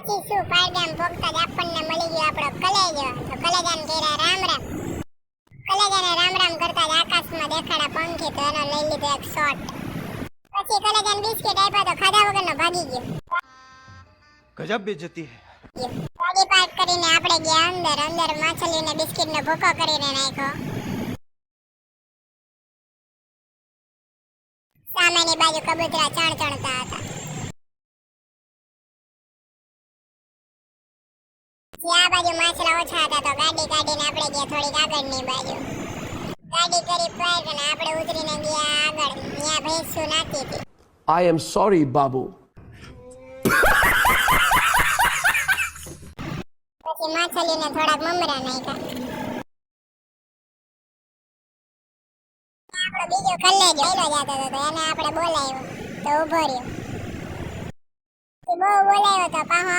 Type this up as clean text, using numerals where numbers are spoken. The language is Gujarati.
પછી શું પારગામ પોગતા જ આપણને મળી ગયો આપણો કલેજો. તો કલેજાને કર્યા રામ રામ. કલેજાને રામ રામ કરતા જ આકાશમાં દેખાડા પંખી, તો એનો લઈ લીધો એક શોટ. પછી કલેજાને બિસ્કિટ આપ્યા તો ખાધા વગરનો ભાગી ગયો. गजब बेइज्जती है। ગાડી પાર્ક કરીને આપણે ગયા અંદર માછલીને બિસ્કિટનો ભૂકો કરીને નાખ્યો. સામેની બાજુ કબૂતરા ચણચણતા હતા. આ બાજુ માછલા ઓછા હતા તો ગાડી કાઢીને આપણે ગયા થોડીક આગળની બાજુ. ગાડી કરી પાર્ક અને આપણે ઉતરીને ગયા આગળ. ત્યાં ભેંસું નાતી હતી. I am sorry, Babu. પછી માછલીને થોડાક મમરા નાખ્યા. આપણો બીજો કલ્લેજો જતો હતો તો એને આપણે બોલાવ્યો તો ઊભો રહ્યો. બહુ બોલાવ્યો તો પાછો